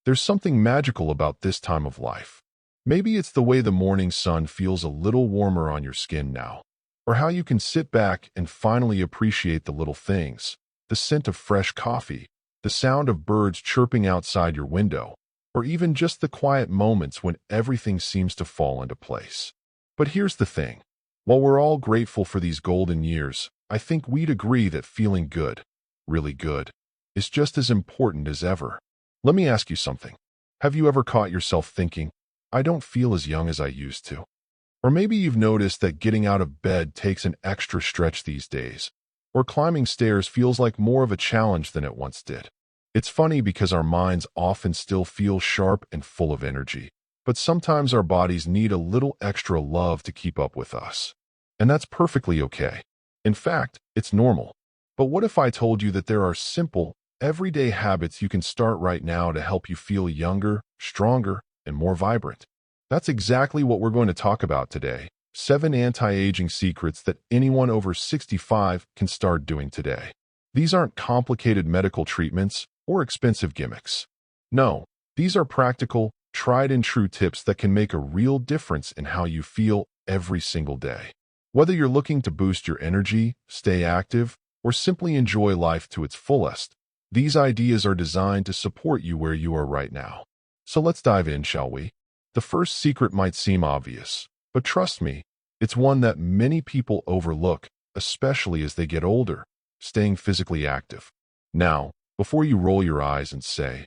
There's something magical about this time of life. Maybe it's the way the morning sun feels a little warmer on your skin now, or how you can sit back and finally appreciate the little things, the scent of fresh coffee, the sound of birds chirping outside your window, or even just the quiet moments when everything seems to fall into place. But here's the thing. While we're all grateful for these golden years, I think we'd agree that feeling good, really good, is just as important as ever. Let me ask you something. Have you ever caught yourself thinking, I don't feel as young as I used to? Or maybe you've noticed that getting out of bed takes an extra stretch these days, or climbing stairs feels like more of a challenge than it once did. It's funny because our minds often still feel sharp and full of energy, but sometimes our bodies need a little extra love to keep up with us. And that's perfectly okay. In fact, it's normal. But what if I told you that there are simple, everyday habits you can start right now to help you feel younger, stronger, and more vibrant? That's exactly what we're going to talk about today. 7 anti-aging secrets that anyone over 65 can start doing today. These aren't complicated medical treatments or expensive gimmicks. No, these are practical, tried-and-true tips that can make a real difference in how you feel every single day. Whether you're looking to boost your energy, stay active, or simply enjoy life to its fullest, these ideas are designed to support you where you are right now. So let's dive in, shall we? The first secret might seem obvious, but trust me, it's one that many people overlook, especially as they get older: staying physically active. Now, before you roll your eyes and say,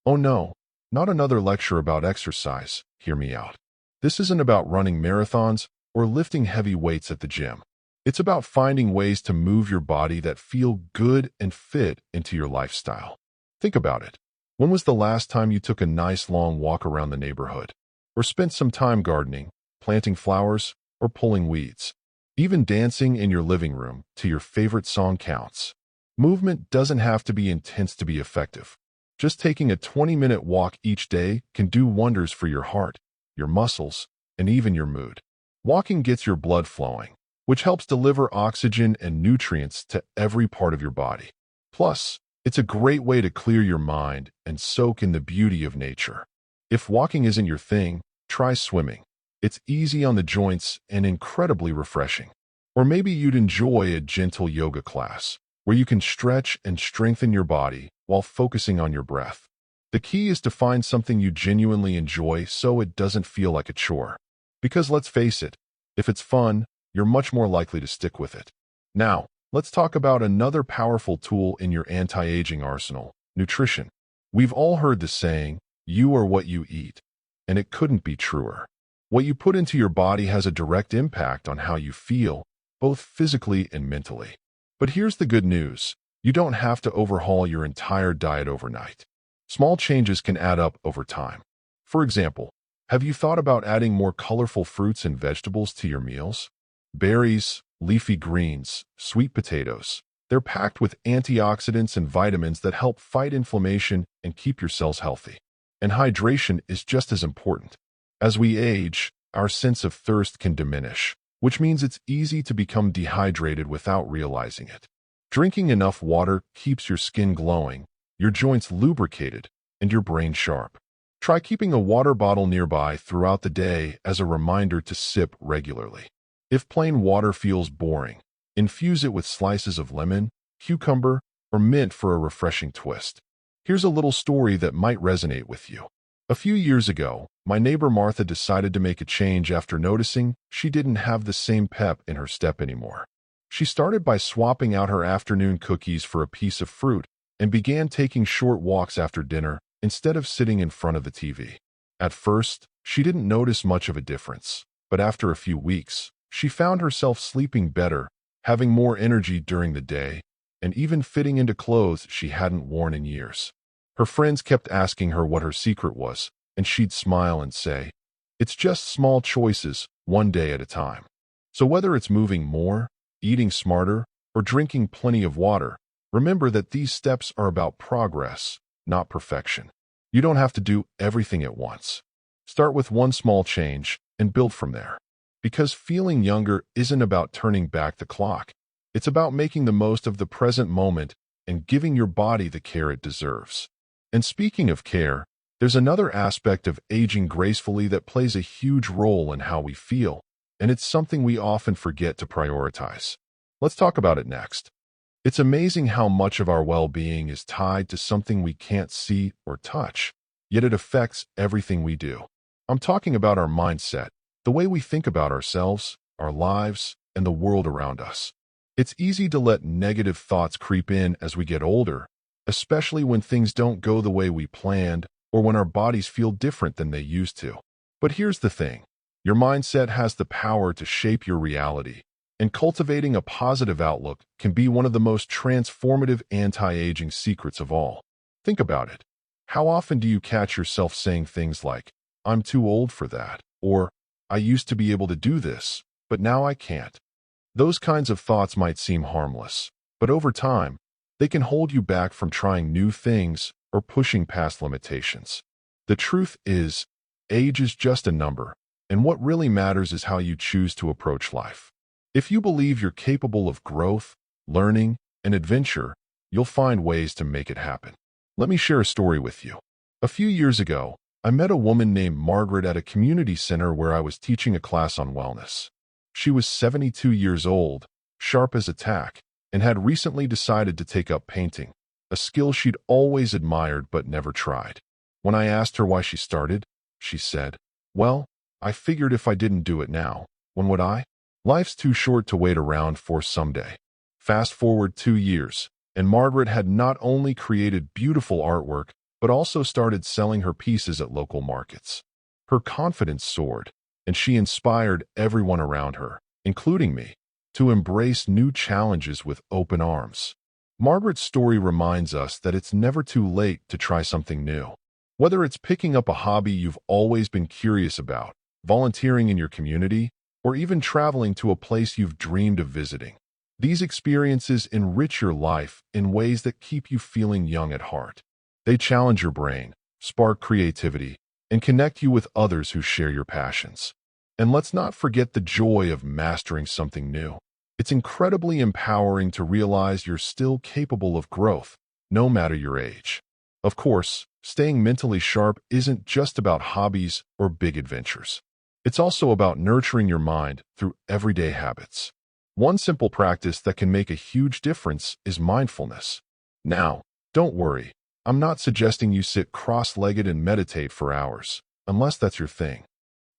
oh no, not another lecture about exercise, hear me out. This isn't about running marathons or lifting heavy weights at the gym. It's about finding ways to move your body that feel good and fit into your lifestyle. Think about it. When was the last time you took a nice long walk around the neighborhood? Or spent some time gardening, planting flowers, or pulling weeds? Even dancing in your living room to your favorite song counts. Movement doesn't have to be intense to be effective. Just taking a 20-minute walk each day can do wonders for your heart, your muscles, and even your mood. Walking gets your blood flowing, which helps deliver oxygen and nutrients to every part of your body. Plus, it's a great way to clear your mind and soak in the beauty of nature. If walking isn't your thing, try swimming. It's easy on the joints and incredibly refreshing. Or maybe you'd enjoy a gentle yoga class, where you can stretch and strengthen your body while focusing on your breath. The key is to find something you genuinely enjoy so it doesn't feel like a chore. Because let's face it, if it's fun, you're much more likely to stick with it. Now, let's talk about another powerful tool in your anti-aging arsenal: nutrition. We've all heard the saying, you are what you eat, and it couldn't be truer. What you put into your body has a direct impact on how you feel, both physically and mentally. But here's the good news. You don't have to overhaul your entire diet overnight. Small changes can add up over time. For example, have you thought about adding more colorful fruits and vegetables to your meals? Berries, leafy greens, sweet potatoes. They're packed with antioxidants and vitamins that help fight inflammation and keep your cells healthy. And hydration is just as important. As we age, our sense of thirst can diminish, which means it's easy to become dehydrated without realizing it. Drinking enough water keeps your skin glowing, your joints lubricated, and your brain sharp. Try keeping a water bottle nearby throughout the day as a reminder to sip regularly. If plain water feels boring, infuse it with slices of lemon, cucumber, or mint for a refreshing twist. Here's a little story that might resonate with you. A few years ago, my neighbor Martha decided to make a change after noticing she didn't have the same pep in her step anymore. She started by swapping out her afternoon cookies for a piece of fruit and began taking short walks after dinner instead of sitting in front of the TV. At first, she didn't notice much of a difference, but after a few weeks, she found herself sleeping better, having more energy during the day, and even fitting into clothes she hadn't worn in years. Her friends kept asking her what her secret was, and she'd smile and say, "It's just small choices, one day at a time." So whether it's moving more, eating smarter, or drinking plenty of water, remember that these steps are about progress, not perfection. You don't have to do everything at once. Start with one small change and build from there. Because feeling younger isn't about turning back the clock. It's about making the most of the present moment and giving your body the care it deserves. And speaking of care, There's another aspect of aging gracefully that plays a huge role in how we feel, and it's something we often forget to prioritize. Let's talk about it next. It's amazing how much of our well-being is tied to something we can't see or touch, yet it affects everything we do. I'm talking about our mindset, the way we think about ourselves, our lives, and the world around us. It's easy to let negative thoughts creep in as we get older, especially when things don't go the way we planned or when our bodies feel different than they used to. But here's the thing. Your mindset has the power to shape your reality, and cultivating a positive outlook can be one of the most transformative anti-aging secrets of all. Think about it. How often do you catch yourself saying things like, "I'm too old for that," or "I used to be able to do this, but now I can't"? Those kinds of thoughts might seem harmless, but over time, they can hold you back from trying new things or pushing past limitations. The truth is, age is just a number, and what really matters is how you choose to approach life. If you believe you're capable of growth, learning, and adventure, you'll find ways to make it happen. Let me share a story with you. A few years ago, I met a woman named Margaret at a community center where I was teaching a class on wellness. She was 72 years old, sharp as a tack, and had recently decided to take up painting, a skill she'd always admired but never tried. When I asked her why she started, she said, "Well, I figured if I didn't do it now, when would I? Life's too short to wait around for someday." Fast forward 2 years, and Margaret had not only created beautiful artwork, but also started selling her pieces at local markets. Her confidence soared, and she inspired everyone around her, including me, to embrace new challenges with open arms. Margaret's story reminds us that it's never too late to try something new. Whether it's picking up a hobby you've always been curious about, volunteering in your community, or even traveling to a place you've dreamed of visiting, these experiences enrich your life in ways that keep you feeling young at heart. They challenge your brain, spark creativity, and connect you with others who share your passions. And let's not forget the joy of mastering something new. It's incredibly empowering to realize you're still capable of growth, no matter your age. Of course, staying mentally sharp isn't just about hobbies or big adventures. It's also about nurturing your mind through everyday habits. One simple practice that can make a huge difference is mindfulness. Now, don't worry. I'm not suggesting you sit cross-legged and meditate for hours, unless that's your thing.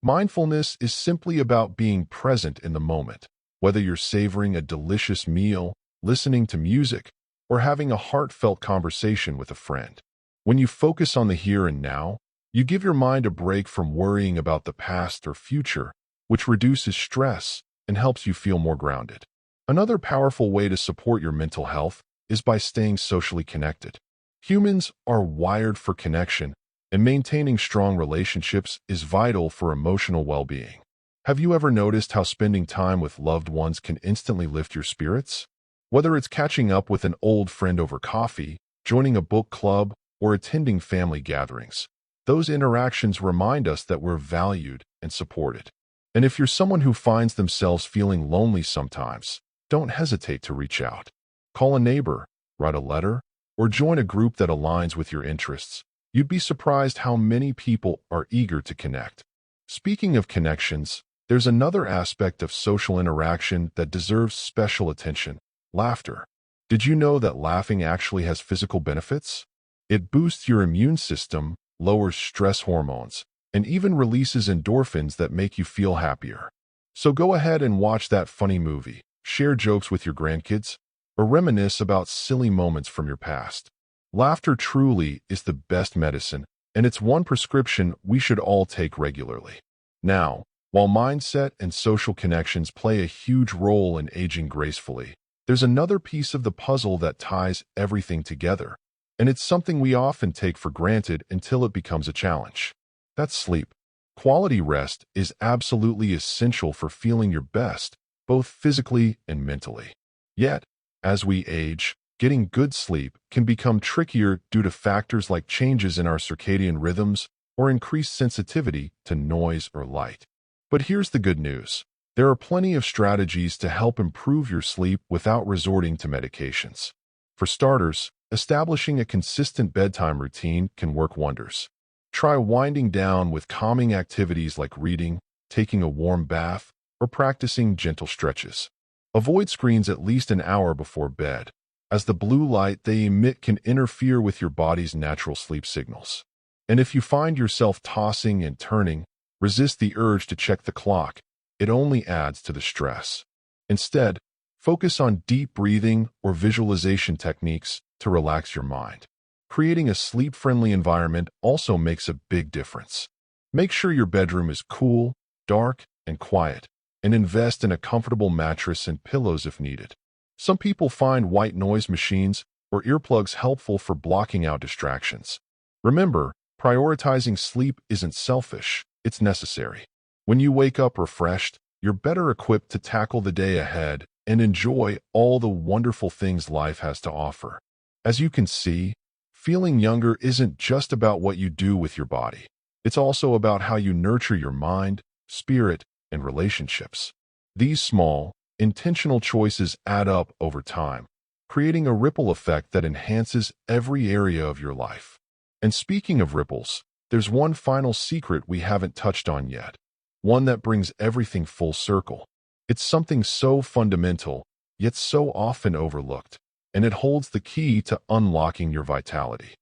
Mindfulness is simply about being present in the moment, whether you're savoring a delicious meal, listening to music, or having a heartfelt conversation with a friend. When you focus on the here and now, you give your mind a break from worrying about the past or future, which reduces stress and helps you feel more grounded. Another powerful way to support your mental health is by staying socially connected. Humans are wired for connection, and maintaining strong relationships is vital for emotional well-being. Have you ever noticed how spending time with loved ones can instantly lift your spirits? Whether it's catching up with an old friend over coffee, joining a book club, or attending family gatherings, those interactions remind us that we're valued and supported. And if you're someone who finds themselves feeling lonely sometimes, don't hesitate to reach out. Call a neighbor, write a letter, or join a group that aligns with your interests. You'd be surprised how many people are eager to connect. Speaking of connections, there's another aspect of social interaction that deserves special attention: laughter. Did you know that laughing actually has physical benefits? It boosts your immune system, lowers stress hormones, and even releases endorphins that make you feel happier. So go ahead and watch that funny movie, share jokes with your grandkids, or reminisce about silly moments from your past. Laughter truly is the best medicine, and it's one prescription we should all take regularly. Now, while mindset and social connections play a huge role in aging gracefully, there's another piece of the puzzle that ties everything together, and it's something we often take for granted until it becomes a challenge. That's sleep. Quality rest is absolutely essential for feeling your best, both physically and mentally. Yet, as we age, getting good sleep can become trickier due to factors like changes in our circadian rhythms or increased sensitivity to noise or light. But here's the good news. There are plenty of strategies to help improve your sleep without resorting to medications. For starters, establishing a consistent bedtime routine can work wonders. Try winding down with calming activities like reading, taking a warm bath, or practicing gentle stretches. Avoid screens at least an hour before bed, as the blue light they emit can interfere with your body's natural sleep signals. And if you find yourself tossing and turning, resist the urge to check the clock. It only adds to the stress. Instead, focus on deep breathing or visualization techniques to relax your mind. Creating a sleep-friendly environment also makes a big difference. Make sure your bedroom is cool, dark, and quiet, and invest in a comfortable mattress and pillows if needed. Some people find white noise machines or earplugs helpful for blocking out distractions. Remember, prioritizing sleep isn't selfish, it's necessary. When you wake up refreshed, you're better equipped to tackle the day ahead and enjoy all the wonderful things life has to offer. As you can see, feeling younger isn't just about what you do with your body. It's also about how you nurture your mind, spirit, and relationships. These small, intentional choices add up over time, creating a ripple effect that enhances every area of your life. And speaking of ripples, there's one final secret we haven't touched on yet, one that brings everything full circle. It's something so fundamental, yet so often overlooked, and it holds the key to unlocking your vitality.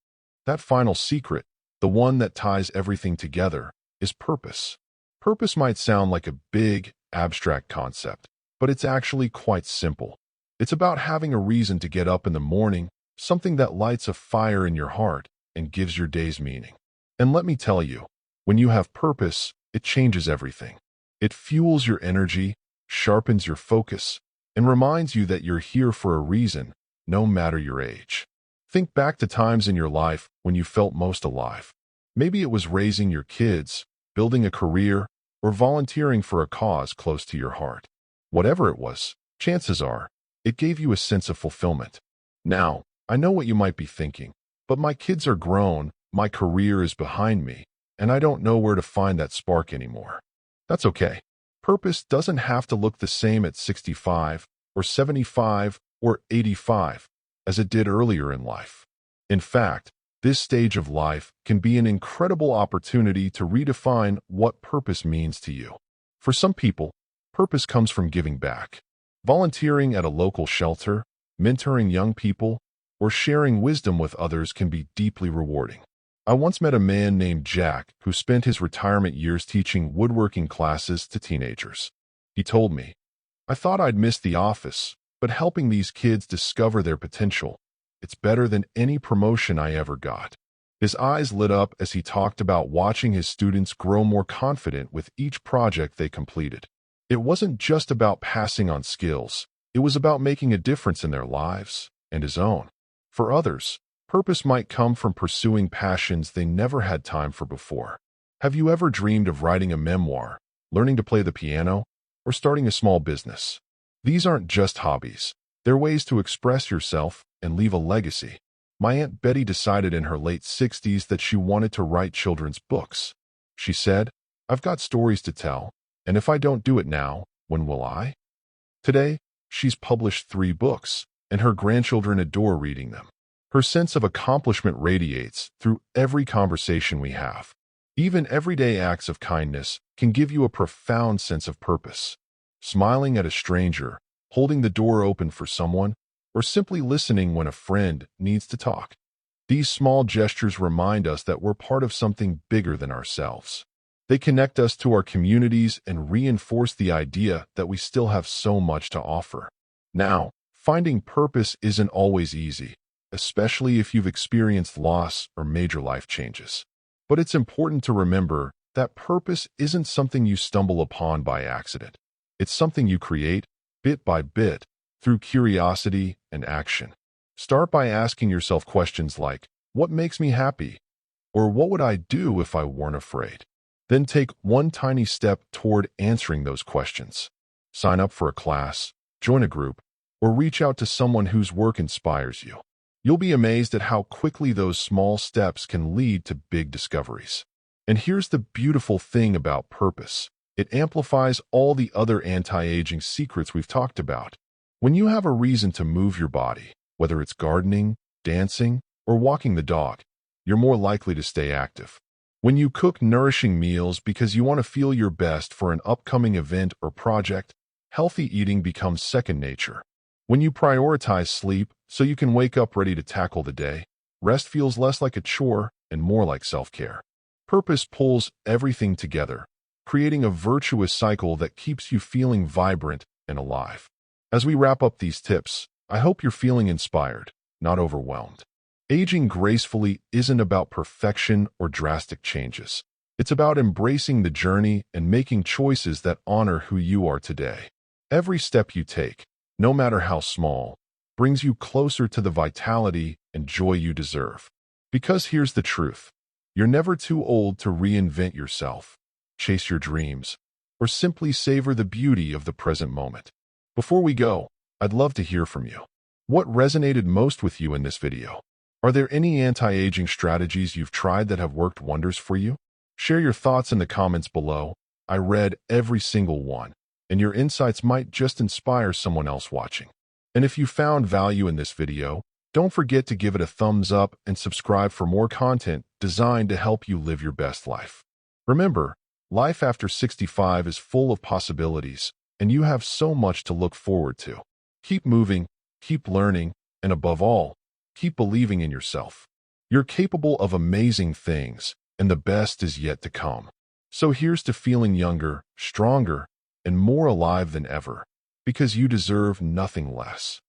That final secret, the one that ties everything together, is purpose. Purpose might sound like a big, abstract concept, but it's actually quite simple. It's about having a reason to get up in the morning, something that lights a fire in your heart and gives your days meaning. And let me tell you, when you have purpose, it changes everything. It fuels your energy, sharpens your focus, and reminds you that you're here for a reason, no matter your age. Think back to times in your life when you felt most alive. Maybe it was raising your kids, building a career, or volunteering for a cause close to your heart. Whatever it was, chances are, it gave you a sense of fulfillment. Now, I know what you might be thinking, but my kids are grown, my career is behind me, and I don't know where to find that spark anymore. That's okay. Purpose doesn't have to look the same at 65, or 75, or 85, as it did earlier in life. In fact, this stage of life can be an incredible opportunity to redefine what purpose means to you. For some people, purpose comes from giving back. Volunteering at a local shelter, mentoring young people, or sharing wisdom with others can be deeply rewarding. I once met a man named Jack who spent his retirement years teaching woodworking classes to teenagers. He told me, "I thought I'd miss the office, but helping these kids discover their potential, it's better than any promotion I ever got." His eyes lit up as he talked about watching his students grow more confident with each project they completed. It wasn't just about passing on skills. It was about making a difference in their lives and his own. For others, purpose might come from pursuing passions they never had time for before. Have you ever dreamed of writing a memoir, learning to play the piano, or starting a small business? These aren't just hobbies. They're ways to express yourself and leave a legacy. My Aunt Betty decided in her late 60s that she wanted to write children's books. She said, "I've got stories to tell, and if I don't do it now, when will I?" Today, she's published 3 books, and her grandchildren adore reading them. Her sense of accomplishment radiates through every conversation we have. Even everyday acts of kindness can give you a profound sense of purpose. Smiling at a stranger, holding the door open for someone, or simply listening when a friend needs to talk. These small gestures remind us that we're part of something bigger than ourselves. They connect us to our communities and reinforce the idea that we still have so much to offer. Now, finding purpose isn't always easy, especially if you've experienced loss or major life changes. But it's important to remember that purpose isn't something you stumble upon by accident. It's something you create, bit by bit, through curiosity and action. Start by asking yourself questions like, "What makes me happy?" Or "What would I do if I weren't afraid?" Then take one tiny step toward answering those questions. Sign up for a class, join a group, or reach out to someone whose work inspires you. You'll be amazed at how quickly those small steps can lead to big discoveries. And here's the beautiful thing about purpose. It amplifies all the other anti-aging secrets we've talked about. When you have a reason to move your body, whether it's gardening, dancing, or walking the dog, you're more likely to stay active. When you cook nourishing meals because you want to feel your best for an upcoming event or project, healthy eating becomes second nature. When you prioritize sleep so you can wake up ready to tackle the day, rest feels less like a chore and more like self-care. Purpose pulls everything together, creating a virtuous cycle that keeps you feeling vibrant and alive. As we wrap up these tips, I hope you're feeling inspired, not overwhelmed. Aging gracefully isn't about perfection or drastic changes. It's about embracing the journey and making choices that honor who you are today. Every step you take, no matter how small, brings you closer to the vitality and joy you deserve. Because here's the truth. You're never too old to reinvent yourself, chase your dreams, or simply savor the beauty of the present moment. Before we go, I'd love to hear from you. What resonated most with you in this video? Are there any anti-aging strategies you've tried that have worked wonders for you? Share your thoughts in the comments below. I read every single one, and your insights might just inspire someone else watching. And if you found value in this video, don't forget to give it a thumbs up and subscribe for more content designed to help you live your best life. Remember, life after 65 is full of possibilities, and you have so much to look forward to. Keep moving, keep learning, and above all, keep believing in yourself. You're capable of amazing things, and the best is yet to come. So here's to feeling younger, stronger, and more alive than ever, because you deserve nothing less.